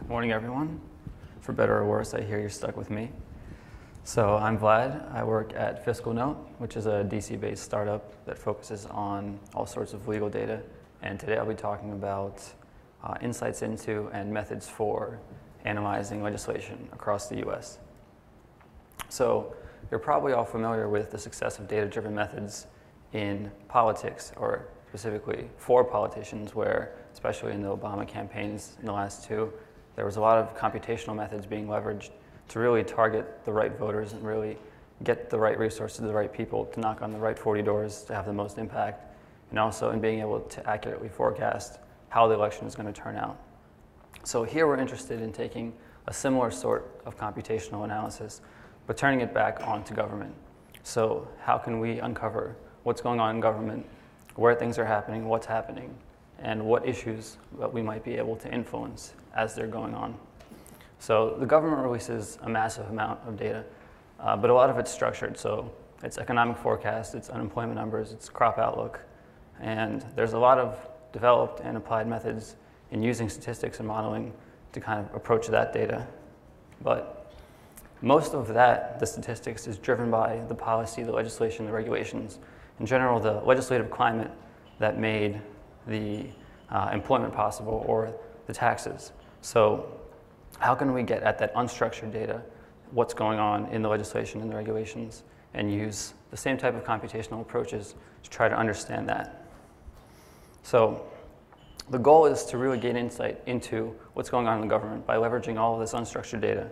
Morning, everyone. For better or worse, I hear you're stuck with me. So I'm Vlad. I work at FiscalNote, which is a DC-based startup that focuses on all sorts of legal data. And today I'll be talking about insights into and methods for analyzing legislation across the US. So you're probably all familiar with the success of data-driven methods in politics, or specifically for politicians, where, especially in the Obama campaigns in the last two, there was a lot of computational methods being leveraged to really target the right voters and really get the right resources to the right people to knock on the right 40 doors to have the most impact, and also in being able to accurately forecast how the election is going to turn out. So here we're interested in taking a similar sort of computational analysis, but turning it back onto government. So how can we uncover what's going on in government, where things are happening, what's happening, and what issues that we might be able to influence as they're going on. So the government releases a massive amount of data, but a lot of it's structured. So it's economic forecast, it's unemployment numbers, it's crop outlook, and there's a lot of developed and applied methods in using statistics and modeling to kind of approach that data. But most of that, the statistics, is driven by the policy, the legislation, the regulations, in general, the legislative climate that made the employment possible, or the taxes. So how can we get at that unstructured data, what's going on in the legislation and the regulations, and use the same type of computational approaches to try to understand that? So the goal is to really gain insight into what's going on in the government by leveraging all of this unstructured data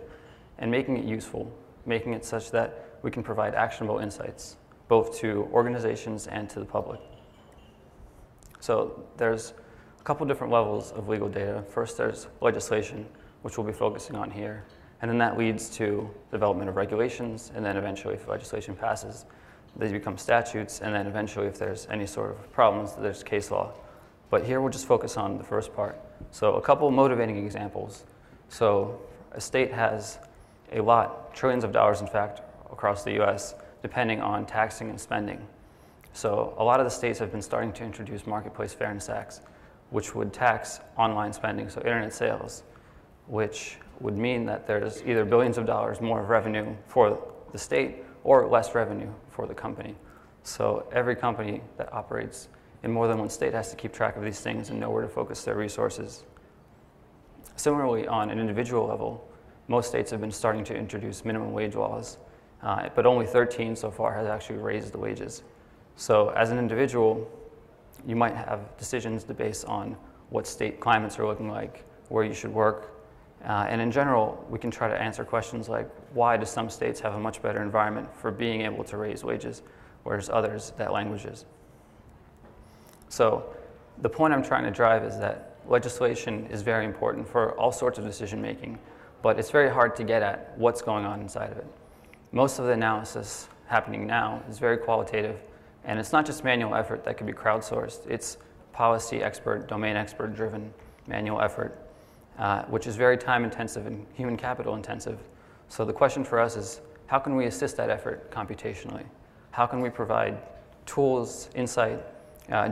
and making it useful, making it such that we can provide actionable insights, both to organizations and to the public. So there's a couple different levels of legal data. First, there's legislation, which we'll be focusing on here. And then that leads to development of regulations, and then eventually, if legislation passes, they become statutes, and then eventually, if there's any sort of problems, there's case law. But here we'll just focus on the first part. So a couple motivating examples. So a state has a lot, trillions of dollars, in fact, across the US, depending on taxing and spending. So a lot of the states have been starting to introduce marketplace fairness acts, which would tax online spending, so internet sales, which would mean that there's either billions of dollars more of revenue for the state or less revenue for the company. So every company that operates in more than one state has to keep track of these things and know where to focus their resources. Similarly, on an individual level, most states have been starting to introduce minimum wage laws, but only 13 so far has actually raised the wages. So as an individual, you might have decisions based on what state climates are looking like, where you should work, and in general, we can try to answer questions like, why do some states have a much better environment for being able to raise wages, whereas others, that language is. So the point I'm trying to drive is that legislation is very important for all sorts of decision making, but it's very hard to get at what's going on inside of it. Most of the analysis happening now is very qualitative, and it's not just manual effort that could be crowdsourced. It's policy expert, domain expert driven manual effort, which is very time intensive and human capital intensive. So the question for us is, how can we assist that effort computationally? How can we provide tools, insight,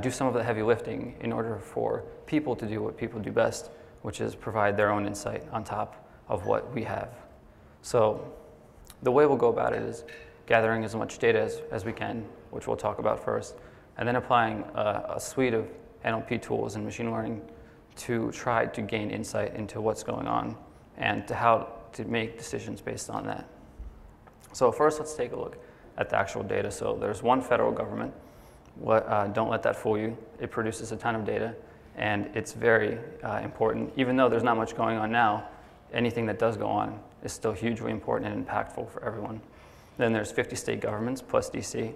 do some of the heavy lifting in order for people to do what people do best, which is provide their own insight on top of what we have. So the way we'll go about it is gathering as much data as we can, which we'll talk about first, and then applying a suite of NLP tools and machine learning to try to gain insight into what's going on and to how to make decisions based on that. So first, let's take a look at the actual data. So there's one federal government. Don't let that fool you. It produces a ton of data, and it's very important. Even though there's not much going on now, anything that does go on is still hugely important and impactful for everyone. Then there's 50 state governments plus DC.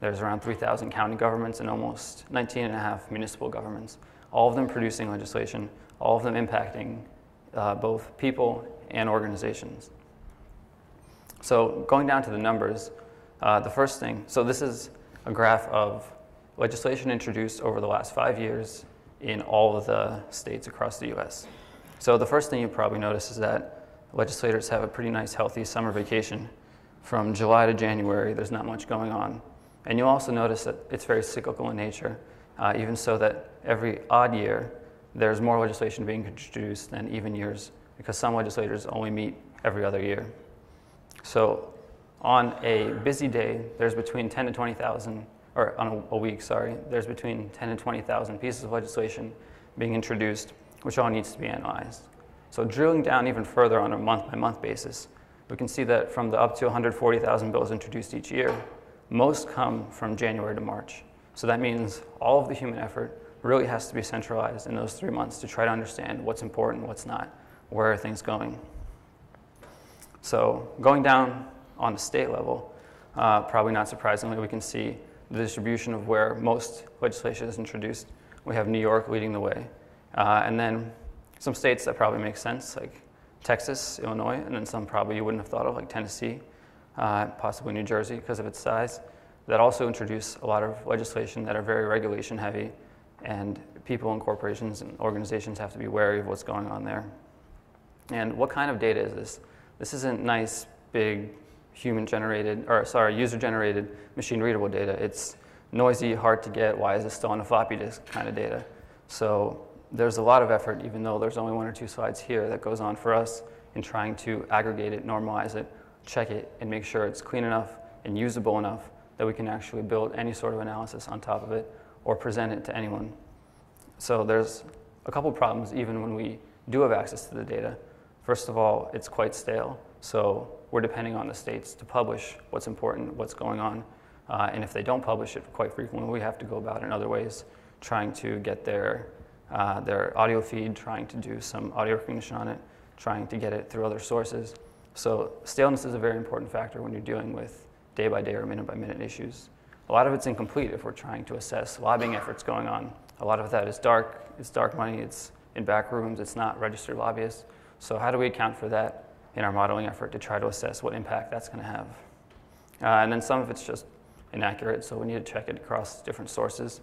There's around 3,000 county governments and almost 19.5 municipal governments, all of them producing legislation, all of them impacting both people and organizations. So going down to the numbers, the first thing, so this is a graph of legislation introduced over the last 5 years in all of the states across the US. So the first thing you probably notice is that legislators have a pretty nice healthy summer vacation. From July to January, there's not much going on. And you'll also notice that it's very cyclical in nature, even so that every odd year, there's more legislation being introduced than even years because some legislators only meet every other year. So on a busy day, there's between 10 to 20,000, or on a week, sorry, there's between 10 and 20,000 pieces of legislation being introduced, which all needs to be analyzed. So drilling down even further on a month-by-month basis, we can see that from the up to 140,000 bills introduced each year, most come from January to March. So that means all of the human effort really has to be centralized in those 3 months to try to understand what's important, what's not, where are things going. So going down on the state level, probably not surprisingly, we can see the distribution of where most legislation is introduced. We have New York leading the way. And then some states that probably make sense, like Texas, Illinois, and then some probably you wouldn't have thought of, like Tennessee, possibly New Jersey because of its size, that also introduce a lot of legislation that are very regulation heavy, and people and corporations and organizations have to be wary of what's going on there. And what kind of data is this? This isn't nice, big, user-generated, machine-readable data. It's noisy, hard to get, why is this still on a floppy disk kind of data. So there's a lot of effort, even though there's only 1 or 2 slides here, that goes on for us in trying to aggregate it, normalize it, check it, and make sure it's clean enough and usable enough that we can actually build any sort of analysis on top of it or present it to anyone. So there's a couple problems even when we do have access to the data. First of all, it's quite stale. So we're depending on the states to publish what's important, what's going on. And if they don't publish it quite frequently, we have to go about it in other ways, trying to get their audio feed, trying to do some audio recognition on it, trying to get it through other sources. So staleness is a very important factor when you're dealing with day-by-day or minute-by-minute issues. A lot of it's incomplete if we're trying to assess lobbying efforts going on. A lot of that is dark, it's dark money, it's in back rooms, it's not registered lobbyists. So how do we account for that in our modeling effort to try to assess what impact that's going to have? And then some of it's just inaccurate, so we need to check it across different sources.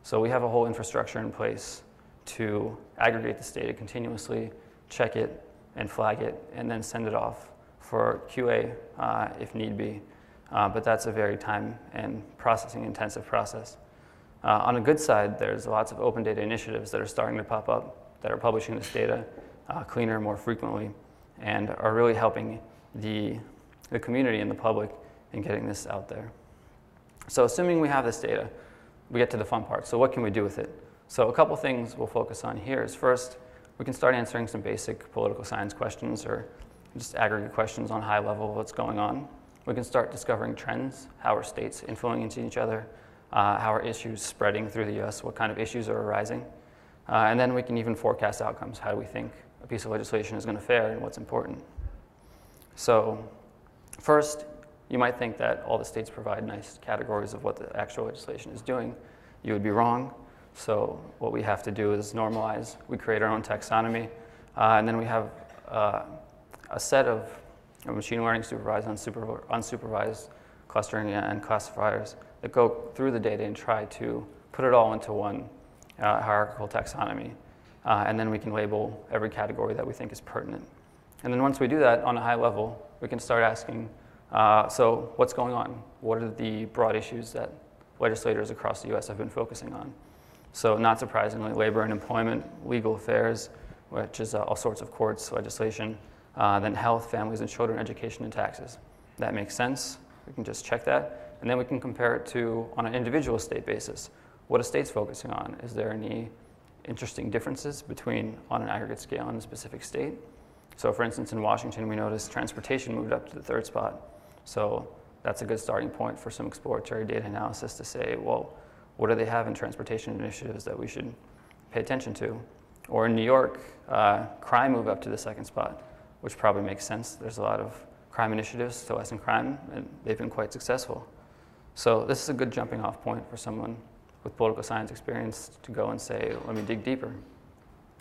So we have a whole infrastructure in place to aggregate this data continuously, check it, and flag it, and then send it off for QA if need be. But that's a very time and processing intensive process. On a good side, there's lots of open data initiatives that are starting to pop up that are publishing this data cleaner, more frequently, and are really helping the community and the public in getting this out there. So assuming we have this data, we get to the fun part. So what can we do with it? So a couple things we'll focus on here is first, we can start answering some basic political science questions or just aggregate questions on high level of what's going on. We can start discovering trends, how are states influencing each other, how are issues spreading through the US, what kind of issues are arising. And then we can even forecast outcomes. How do we think a piece of legislation is going to fare and what's important? So first, you might think that all the states provide nice categories of what the actual legislation is doing. You would be wrong. So what we have to do is normalize. We create our own taxonomy, and then we have a set of machine learning supervised, unsupervised clustering and classifiers that go through the data and try to put it all into one hierarchical taxonomy. And then we can label every category that we think is pertinent. And then once we do that on a high level, we can start asking, so what's going on? What are the broad issues that legislators across the US have been focusing on? So not surprisingly, labor and employment, legal affairs, which is all sorts of courts, legislation, then health, families and children, education, and taxes. That makes sense. We can just check that. And then we can compare it to, on an individual state basis, what a state's focusing on. Is there any interesting differences between, on an aggregate scale, in a specific state? So for instance, in Washington, we noticed transportation moved up to the 3rd spot. So that's a good starting point for some exploratory data analysis to say, well, what do they have in transportation initiatives that we should pay attention to? Or in New York, crime moved up to the 2nd spot, which probably makes sense. There's a lot of crime initiatives to lessen crime, and they've been quite successful. So this is a good jumping off point for someone with political science experience to go and say, let me dig deeper.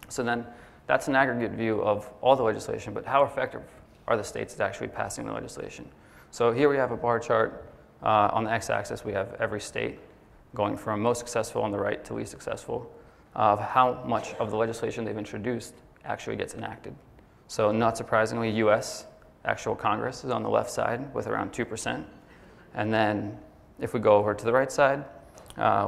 So then that's an aggregate view of all the legislation, but how effective are the states at actually passing the legislation? So here we have a bar chart. On the x-axis, we have every state going from most successful on the right to least successful of how much of the legislation they've introduced actually gets enacted. So not surprisingly, US, actual Congress, is on the left side with around 2%. And then if we go over to the right side,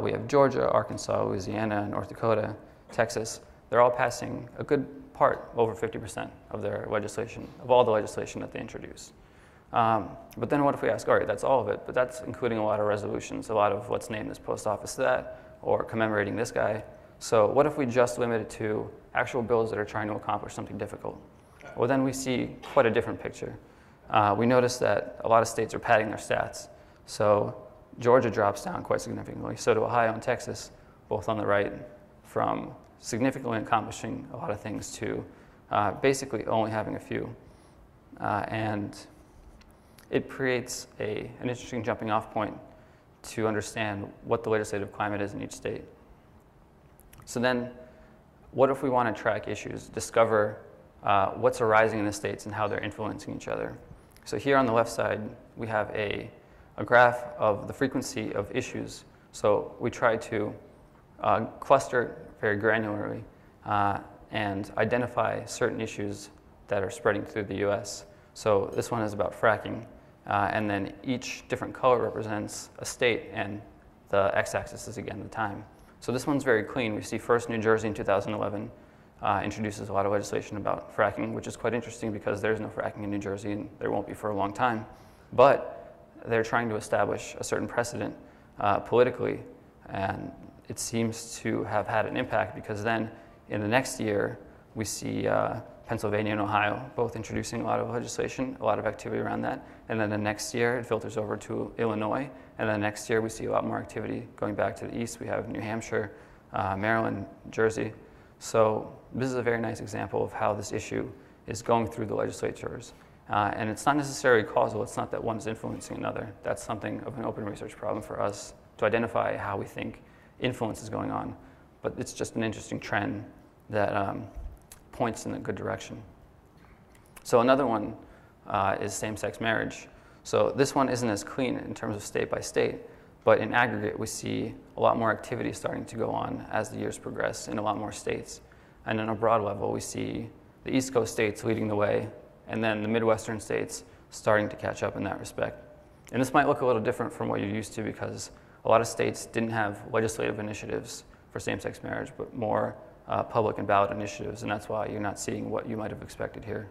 we have Georgia, Arkansas, Louisiana, North Dakota, Texas. They're all passing a good part over 50% of their legislation, of all the legislation that they introduce. But then what if we ask, all right, that's all of it, but that's including a lot of resolutions, a lot of let's name this post office that, or commemorating this guy. So what if we just limit it to actual bills that are trying to accomplish something difficult? Well, then we see quite a different picture. We notice that a lot of states are padding their stats. So Georgia drops down quite significantly, so do Ohio and Texas, both on the right, from significantly accomplishing a lot of things to basically only having a few. And it creates an interesting jumping off point to understand what the legislative climate is in each state. So then, what if we want to track issues, discover what's arising in the states and how they're influencing each other? So here on the left side, we have a graph of the frequency of issues. So we try to cluster very granularly and identify certain issues that are spreading through the US. So this one is about fracking, and then each different color represents a state, and the x-axis is again the time. So this one's very clean. We see first New Jersey in 2011 introduces a lot of legislation about fracking, which is quite interesting because there's no fracking in New Jersey and there won't be for a long time. But they're trying to establish a certain precedent politically, and it seems to have had an impact because then in the next year we see Pennsylvania and Ohio both introducing a lot of legislation, a lot of activity around that, and then the next year it filters over to Illinois, and then next year we see a lot more activity going back to the east. We have New Hampshire, Maryland, Jersey. So this is a very nice example of how this issue is going through the legislatures. And it's not necessarily causal. It's not that one is influencing another. That's something of an open research problem for us to identify how we think influence is going on. But it's just an interesting trend that points in a good direction. So another one is same-sex marriage. So this one isn't as clean in terms of state by state, but in aggregate we see a lot more activity starting to go on as the years progress in a lot more states. And on a broad level we see the East Coast states leading the way, and then the Midwestern states starting to catch up in that respect. And this might look a little different from what you're used to because a lot of states didn't have legislative initiatives for same-sex marriage, but more public and ballot initiatives, and that's why you're not seeing what you might have expected here.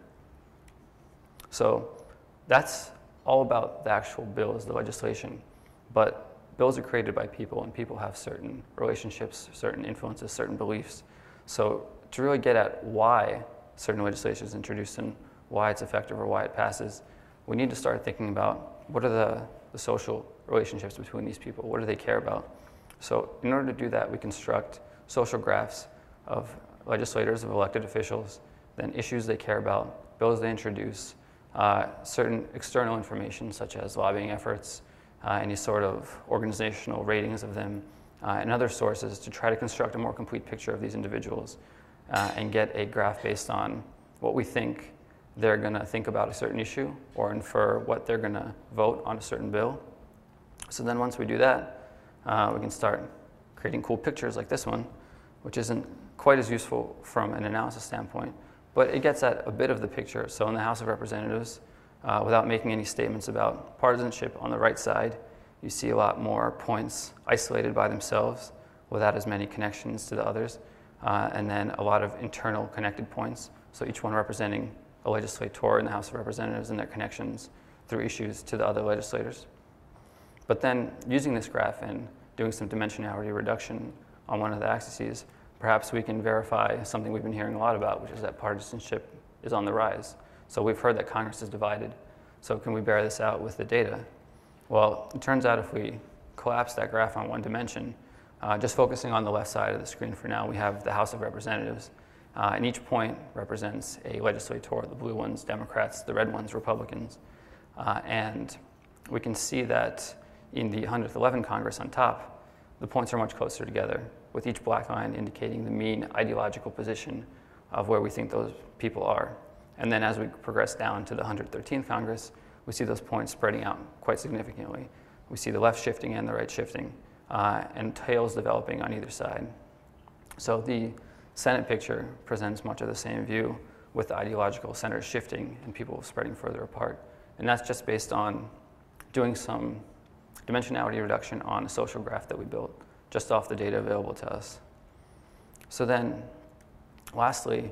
So that's all about the actual bills, the legislation. But bills are created by people, and people have certain relationships, certain influences, certain beliefs. So to really get at why certain legislation is introduced and why it's effective or why it passes, we need to start thinking about what are the social relationships between these people, what do they care about? So in order to do that, we construct social graphs of legislators, of elected officials, then issues they care about, bills they introduce, certain external information such as lobbying efforts, any sort of organizational ratings of them, and other sources to try to construct a more complete picture of these individuals and get a graph based on what we think they're going to think about a certain issue or infer what they're going to vote on a certain bill. So then once we do that, we can start creating cool pictures like this one, which isn't quite as useful from an analysis standpoint, but it gets at a bit of the picture. So in the House of Representatives, without making any statements about partisanship on the right side, you see a lot more points isolated by themselves without as many connections to the others, and then a lot of internal connected points, so each one representing a legislator in the House of Representatives and their connections through issues to the other legislators. But then using this graph and doing some dimensionality reduction on one of the axes, perhaps we can verify something we've been hearing a lot about, which is that partisanship is on the rise. So we've heard that Congress is divided. So can we bear this out with the data? Well, it turns out if we collapse that graph on one dimension, just focusing on the left side of the screen for now, we have the House of Representatives. And each point represents a legislator, the blue ones, Democrats, the red ones, Republicans. And we can see that in the 111 Congress on top, the points are much closer together, with each black line indicating the mean ideological position of where we think those people are. And then as we progress down to the 113th Congress, we see those points spreading out quite significantly. We see the left shifting and the right shifting, and tails developing on either side. So the Senate picture presents much of the same view, with the ideological centers shifting and people spreading further apart. And that's just based on doing some dimensionality reduction on a social graph that we built, just off the data available to us. So then, lastly,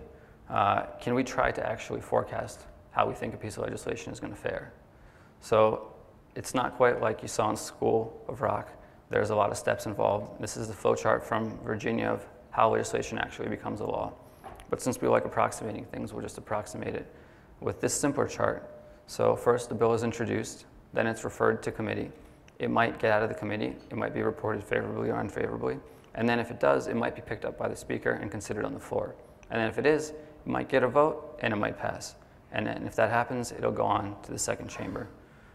can we try to actually forecast how we think a piece of legislation is going to fare? So it's not quite like you saw in School of Rock. There's a lot of steps involved. This is the flowchart from Virginia of how legislation actually becomes a law. But since we like approximating things, we'll just approximate it with this simpler chart. So first, the bill is introduced, then it's referred to committee. It might get out of the committee, it might be reported favorably or unfavorably, and then if it does, it might be picked up by the speaker and considered on the floor. And then if it is, it might get a vote and it might pass. And then if that happens, it'll go on to the second chamber.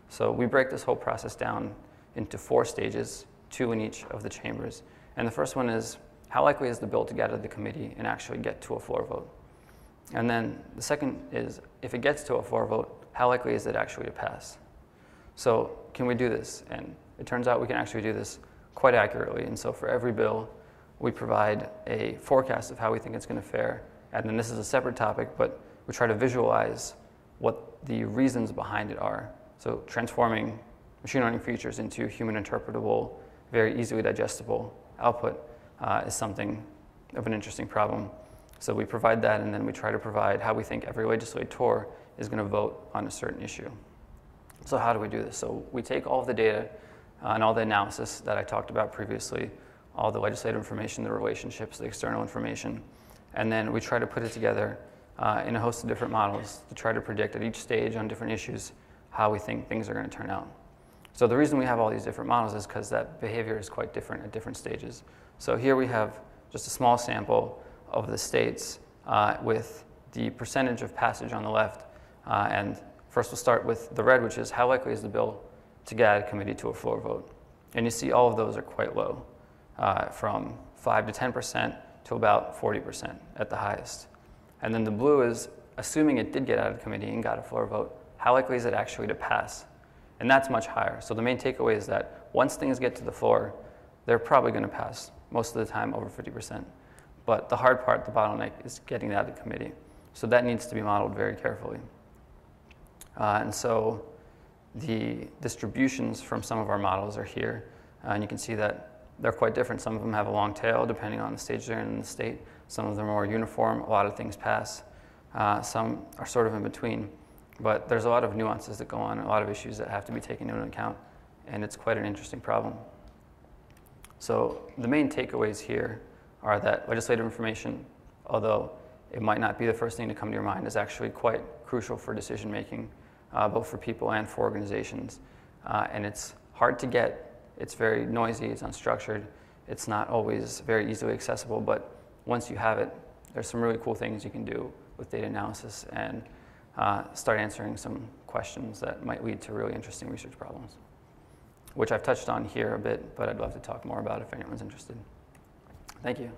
So we break this whole process down into 4 stages, 2 in each of the chambers. And the first one is, how likely is the bill to get out of the committee and actually get to a floor vote? And then the second is, if it gets to a floor vote, how likely is it actually to pass? So can we do this? And it turns out we can actually do this quite accurately. And so for every bill, we provide a forecast of how we think it's going to fare. And then this is a separate topic, but we try to visualize what the reasons behind it are. So transforming machine learning features into human interpretable, very easily digestible output is something of an interesting problem. So we provide that, and then we try to provide how we think every legislator is going to vote on a certain issue. So how do we do this? So we take all of the data and all the analysis that I talked about previously, all the legislative information, the relationships, the external information, and then we try to put it together in a host of different models to try to predict at each stage on different issues how we think things are going to turn out. So the reason we have all these different models is because that behavior is quite different at different stages. So here we have just a small sample of the states with the percentage of passage on the left. And first we'll start with the red, which is how likely is the bill to get out of committee to a floor vote. And you see all of those are quite low, from 5 to 10% to about 40% at the highest. And then the blue is, assuming it did get out of committee and got a floor vote, how likely is it actually to pass? And that's much higher. So the main takeaway is that once things get to the floor, they're probably going to pass, most of the time over 50%. But the hard part, the bottleneck, is getting out of the committee. So that needs to be modeled very carefully. And so the distributions from some of our models are here. And you can see that they're quite different. Some of them have a long tail, depending on the stage they're in the state. Some of them are more uniform. A lot of things pass. Some are sort of in between. But there's a lot of nuances that go on, a lot of issues that have to be taken into account. And it's quite an interesting problem. So the main takeaways here are that legislative information, although it might not be the first thing to come to your mind, is actually quite crucial for decision making, both for people and for organizations. And it's hard to get. It's very noisy, it's unstructured, it's not always very easily accessible, but once you have it, there's some really cool things you can do with data analysis and start answering some questions that might lead to really interesting research problems, which I've touched on here a bit, but I'd love to talk more about if anyone's interested. Thank you.